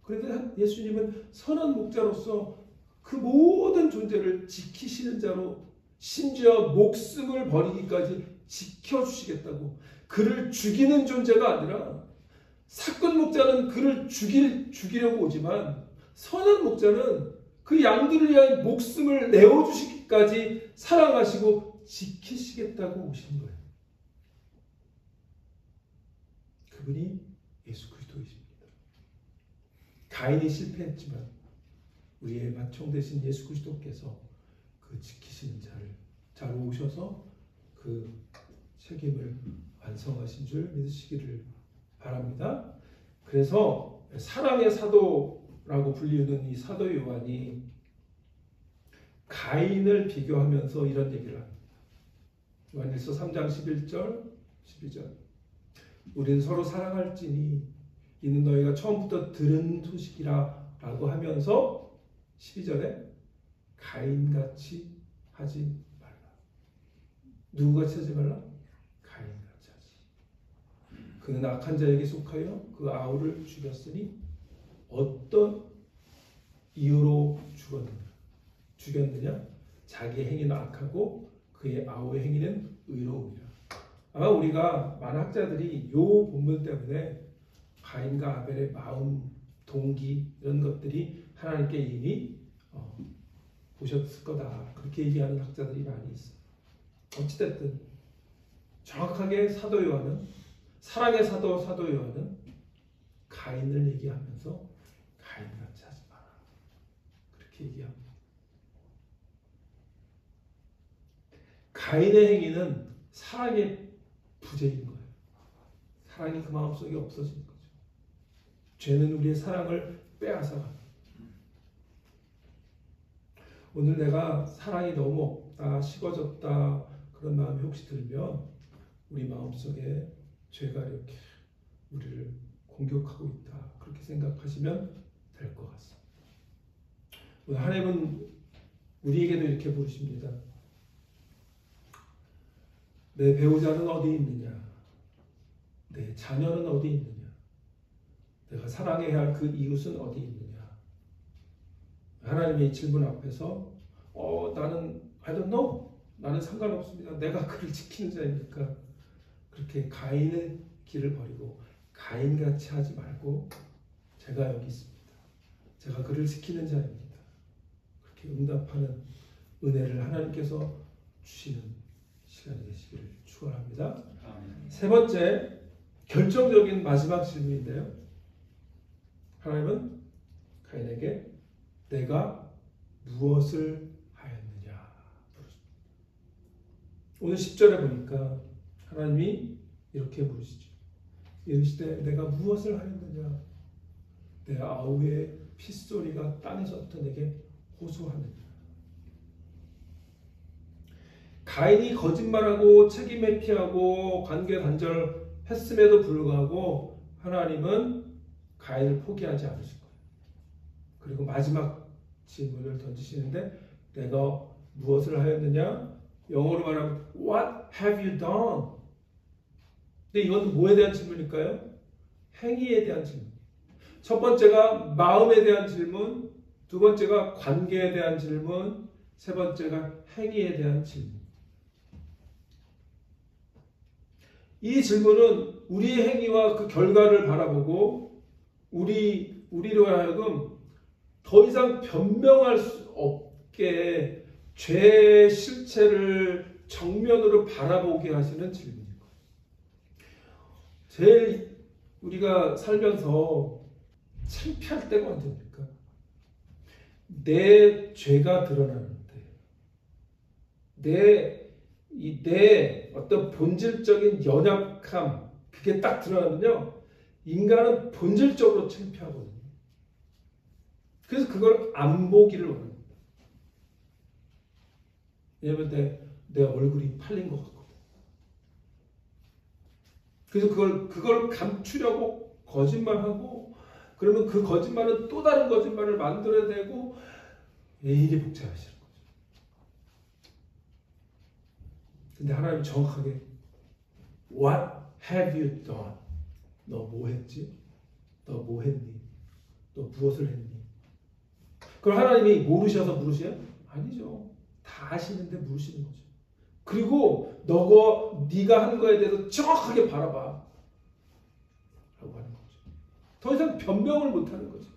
그런데 예수님은 선한 목자로서 그 모든 존재를 지키시는 자로 심지어 목숨을 버리기까지 지켜주시겠다고. 그를 죽이는 존재가 아니라 사건 목자는 그를 죽이려고 오지만 선한 목자는 그 양들을 위한 목숨을 내어주시기까지 사랑하시고 지키시겠다고 오신 거예요. 그분이 예수 그리스도이십니다. 가인이 실패했지만 우리의 맏총 되신 예수 그리스도께서 그 지키시는 자로 오셔서 그 책임을 완성하신 줄 믿으시기를 바랍니다. 그래서 사랑의 사도라고 불리우는 이 사도 요한이 가인을 비교하면서 이런 얘기를 합니다. 요한일서 3장 11절, 12절. 우리는 서로 사랑할지니 이는 너희가 처음부터 들은 소식이라 라고 하면서 12절에 가인같이 하지 말라. 누구같이 하지 말라? 가인같이 하지. 그는 악한 자에게 속하여 그 아우를 죽였으니 어떤 이유로 죽였느냐? 자기의 행위는 악하고 그의 아우의 행위는 의로움이라. 아마 우리가 많은 학자들이 이 본문 때문에 가인과 아벨의 마음, 동기 이런 것들이 하나님께 이미 보셨을 거다. 그렇게 얘기하는 학자들이 많이 있어요. 어찌됐든 정확하게 사도 요한은 사랑의 사도 요한은 가인을 얘기하면서 가인같이 하지 마라. 그렇게 얘기합니다. 가인의 행위는 사랑의 부재인 거예요. 사랑이 그 마음속에 없어진 거죠. 죄는 우리의 사랑을 빼앗아갑니다. 오늘 내가 사랑이 너무 없다, 식어졌다 그런 마음이 혹시 들면 우리 마음속에 죄가 이렇게 우리를 공격하고 있다 그렇게 생각하시면 될 것 같습니다. 오늘 하나님은 우리에게도 이렇게 부르십니다. 내 배우자는 어디 있느냐? 내 자녀는 어디 있느냐? 내가 사랑해야 할 그 이웃은 어디 있느냐? 하나님의 질문 앞에서 나는 I don't know. 나는 상관없습니다. 내가 그를 지키는 자이니까. 그렇게 가인의 길을 버리고 가인같이 하지 말고 제가 여기 있습니다. 제가 그를 지키는 자입니다. 그렇게 응답하는 은혜를 하나님께서 주시는 시간이 되시기를 축원합니다. 세 번째 결정적인 마지막 질문인데요. 하나님은 가인에게 내가 무엇을 하였느냐 물으십니다. 오늘 10절에 보니까 하나님이 이렇게 물으시죠. 이르시되 내가 무엇을 하였느냐? 내 아우의 핏소리가 땅에서부터 내게 호소하느냐? 가인이 거짓말하고 책임 회피하고 관계 단절했음에도 불구하고 하나님은 가인을 포기하지 않으실 거예요. 그리고 마지막 질문을 던지시는데 내가 무엇을 하였느냐? 영어로 말하면 What have you done? 근데 이것은 뭐에 대한 질문일까요? 행위에 대한 질문. 첫 번째가 마음에 대한 질문, 두 번째가 관계에 대한 질문, 세 번째가 행위에 대한 질문. 이 질문은 우리의 행위와 그 결과를 바라보고 우리로 하여금 더 이상 변명할 수 없게 죄의 실체를 정면으로 바라보게 하시는 질문인 거예요. 제일 우리가 살면서 창피할 때가 언제입니까? 내 죄가 드러나는데 내 어떤 본질적인 연약함 그게 딱 드러나면요 인간은 본질적으로 창피하거든요. 그래서 그걸 안 보기를 원합니다. 왜냐하면 내 얼굴이 팔린 것 같거든. 그래서 그걸 감추려고 거짓말하고 그러면 그 거짓말은 또 다른 거짓말을 만들어내고 일이 복잡하시는 거죠. 근데 하나님 정확하게 What have you done? 너 뭐 했지? 너 뭐 했니? 너 무엇을 했니? 그럼 하나님이 모르셔서 물으셔요? 아니죠. 다 아시는데 물으시는 거죠. 그리고 네가 한 거에 대해서 정확하게 바라봐 라고 하는 거죠. 더 이상 변명을 못하는 거죠.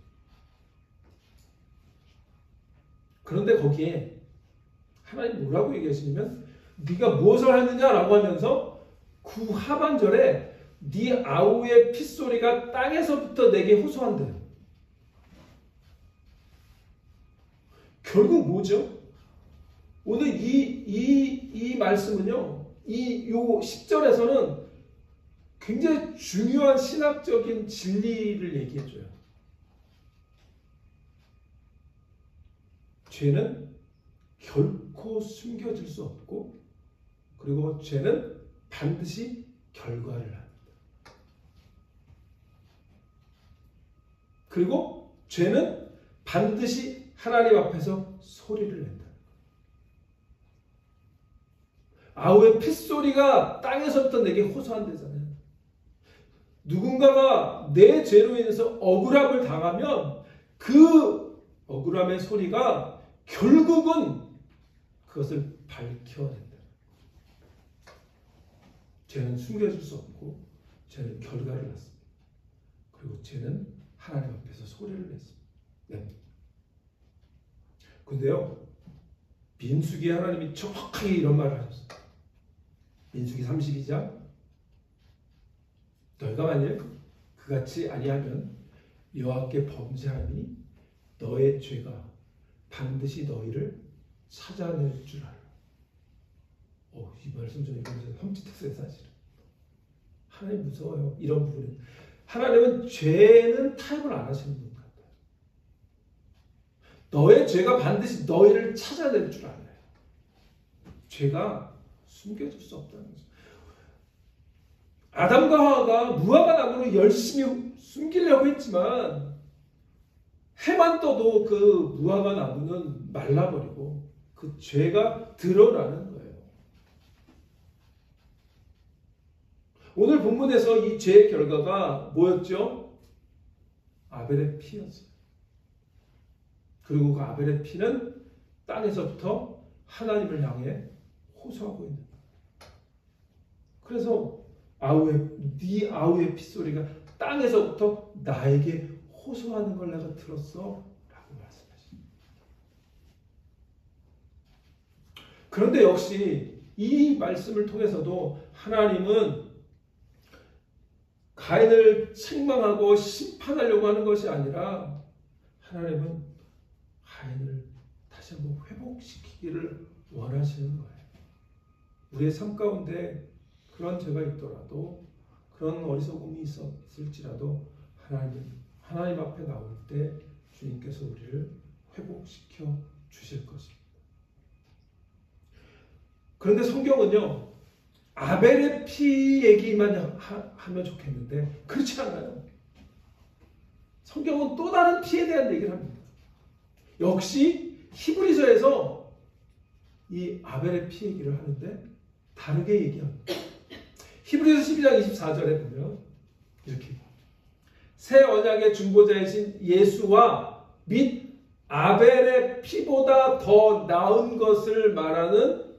그런데 거기에 하나님 뭐라고 얘기하시냐면 네가 무엇을 했느냐라고 하면서 그 하반절에 네 아우의 핏소리가 땅에서부터 내게 호소한대요. 결국 뭐죠? 오늘 이 말씀은요, 요 10절에서는 굉장히 중요한 신학적인 진리를 얘기해줘요. 죄는 결코 숨겨질 수 없고, 그리고 죄는 반드시 결과를 합니다. 그리고 죄는 반드시 하나님 앞에서 소리를 낸다. 아우의 핏소리가 땅에서부터 내게 호소한대잖아요. 누군가가 내 죄로 인해서 억울함을 당하면 그 억울함의 소리가 결국은 그것을 밝혀낸다. 죄는 숨겨질 수 없고 죄는 결과를 낳습니다. 그리고 죄는 하나님 앞에서 소리를 냈습니다. 네. 근데요, 민수기에 하나님이 정확하게 이런 말을 하셨어요. 민수기 32장, 너희가 만일 그같이 아니하면 여호와께 범죄하니 너의 죄가 반드시 너희를 찾아낼 줄 알라. 이 말씀 좀 읽으면서 험짓했어요, 사실은. 하나님 무서워요, 이런 부분은. 하나님은 죄는 타협을 안 하시는 분 같아요. 너의 죄가 반드시 너희를 찾아낼 줄 알아요. 죄가 숨겨질 수 없다는 거죠. 아담과 하와가 무화과 나무를 열심히 숨기려고 했지만 해만 떠도 그 무화과 나무는 말라버리고 그 죄가 드러나는 거예요. 오늘 본문에서 이 죄의 결과가 뭐였죠? 아벨의 피였어요. 그리고 그 아벨의 피는 땅에서부터 하나님을 향해 호소하고 있는 거예요. 그래서 네 아우의 핏소리가 땅에서부터 나에게 호소하는 걸 내가 들었어 라고 말씀하십니다. 그런데 역시 이 말씀을 통해서도 하나님은 가인을 책망하고 심판하려고 하는 것이 아니라 하나님은 가인을 다시 한번 회복시키기를 원하시는 거예요. 우리의 삶 가운데 그런 죄가 있더라도, 그런 어리석음이 있을지라도 하나님 앞에 나올 때 주님께서 우리를 회복시켜 주실 것입니다. 그런데 성경은요, 아벨의 피 얘기만 하면 좋겠는데 그렇지 않아요. 성경은 또 다른 피에 대한 얘기를 합니다. 역시 히브리서에서 이 아벨의 피 얘기를 하는데 다르게 얘기합니다. 히브리서 12장 24절에 보면 이렇게, 새 언약의 중보자이신 예수와 및 아벨의 피보다 더 나은 것을 말하는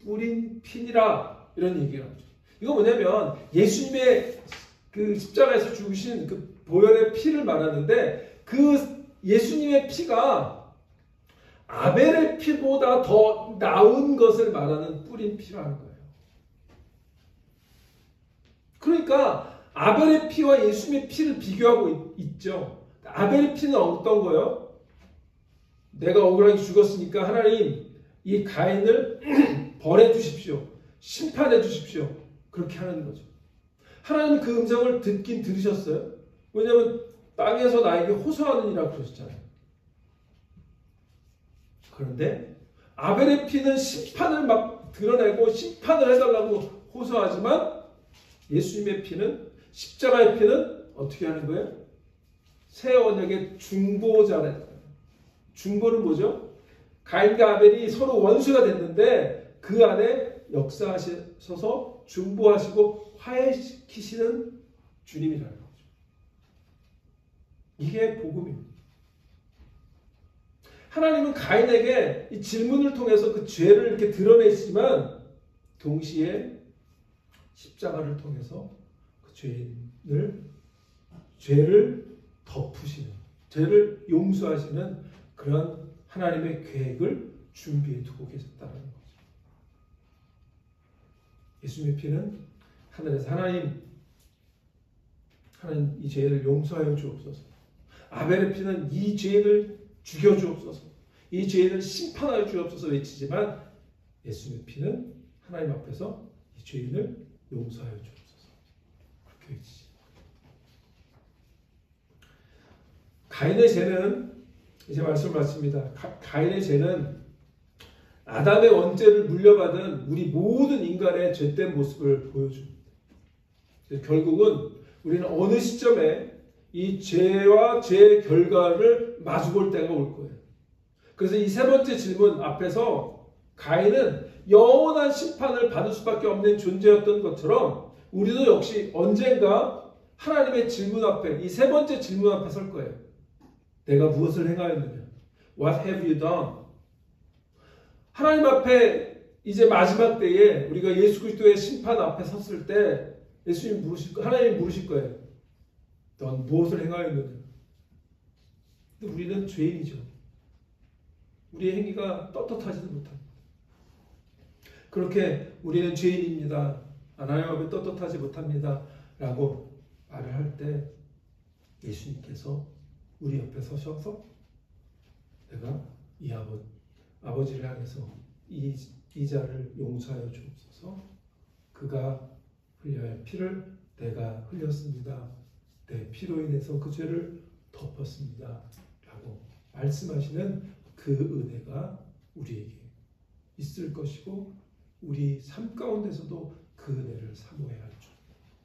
뿌린 피니라, 이런 얘기를 하죠. 이거 뭐냐면 예수님의 그 십자가에서 죽으신 그 보혈의 피를 말하는데, 그 예수님의 피가 아벨의 피보다 더 나은 것을 말하는 뿌린 피라는 거예요. 그러니까 아벨의 피와 예수님의 피를 비교하고 있죠. 아벨의 피는 어떤 거예요? 내가 억울하게 죽었으니까 하나님 이 가인을 벌해 주십시오. 심판해 주십시오. 그렇게 하는 거죠. 하나님은 그 음성을 듣긴 들으셨어요. 왜냐하면 땅에서 나에게 호소하느니라 그러셨잖아요. 그런데 아벨의 피는 심판을 막 드러내고 심판을 해달라고 호소하지만 예수님의 피는, 십자가의 피는 어떻게 하는 거예요? 새 언약의 중보자래요. 중보는 뭐죠? 가인과 아벨이 서로 원수가 됐는데 그 안에 역사하셔서 중보하시고 화해시키시는 주님이라는 거죠. 이게 복음입니다. 하나님은 가인에게 이 질문을 통해서 그 죄를 이렇게 드러내시지만 동시에 십자가를 통해서 그 죄를 덮으시는, 죄를 용서하시는 그런 하나님의 계획을 준비해 두고 계셨다는 거죠. 예수님의 피는 하늘에서 하나님 이 죄를 용서하여 주옵소서. 아벨의 피는 이 죄를 죽여 주옵소서. 이 죄를 심판하여 주옵소서 외치지만 예수님의 피는 하나님 앞에서 이 죄인을 용서하여 주옵소서. 그렇게 외치지. 가인의 죄는 이제 말씀을 마칩니다. 가인의 죄는 아담의 원죄를 물려받은 우리 모든 인간의 죄된 모습을 보여줍니다. 결국은 우리는 어느 시점에 이 죄와 죄의 결과를 마주볼 때가 올 거예요. 그래서 이 세 번째 질문 앞에서 가인은 영원한 심판을 받을 수밖에 없는 존재였던 것처럼 우리도 역시 언젠가 하나님의 질문 앞에, 이 세 번째 질문 앞에 설 거예요. 내가 무엇을 행하였느냐? What have you done? 하나님 앞에 이제 마지막 때에 우리가 예수 그리스도의 심판 앞에 섰을 때 예수님 하나님이 물으실 거예요. 넌 무엇을 행하였느냐? 근데 우리는 죄인이죠. 우리의 행위가 떳떳하지도 못합니다. 그렇게 우리는 죄인입니다. 하나님 앞에 떳떳하지 못합니다. 라고 말을 할 때 예수님께서 우리 옆에 서셔서 내가 이 아버지를 향해서 이 자를 용서하여 주옵소서. 그가 흘려야 할 피를 내가 흘렸습니다. 내 피로 인해서 그 죄를 덮었습니다. 라고 말씀하시는 그 은혜가 우리에게 있을 것이고 우리 삶 가운데서도 그 은혜를 사모해야 할 줄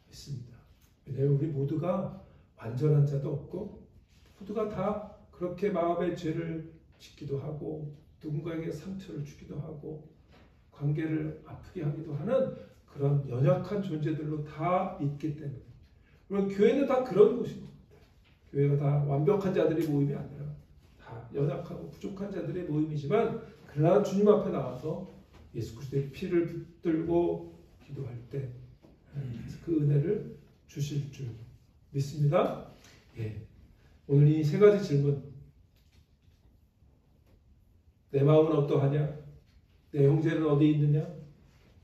믿습니다. 왜냐하면 우리 모두가 완전한 자도 없고 모두가 다 그렇게 마음의 죄를 짓기도 하고 누군가에게 상처를 주기도 하고 관계를 아프게 하기도 하는 그런 연약한 존재들로 다 있기 때문에 물론 교회는 다 그런 곳입니다. 교회가 다 완벽한 자들의 모임이 아니라 다 연약하고 부족한 자들의 모임이지만 그러나 주님 앞에 나와서 예수 그리스도의 피를 붙들고 기도할 때 그 은혜를 주실 줄 믿습니다. 예. 오늘 이 세 가지 질문, 내 마음은 어떠하냐? 내 형제는 어디 있느냐?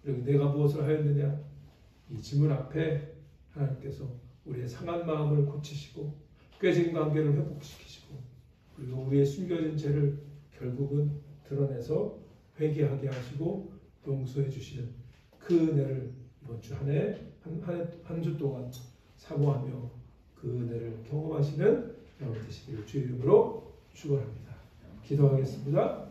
그리고 내가 무엇을 하였느냐? 이 질문 앞에 하나님께서 우리의 상한 마음을 고치시고 깨진 관계를 회복시키시고 그리고 우리의 숨겨진 죄를 결국은 드러내서 회개하게 하시고 용서해 주시는 그 은혜를 이번 주 한 주 동안 사모하며 그 은혜를 경험하시는 여러분 되시기를 주의 이름으로 축원합니다. 기도하겠습니다.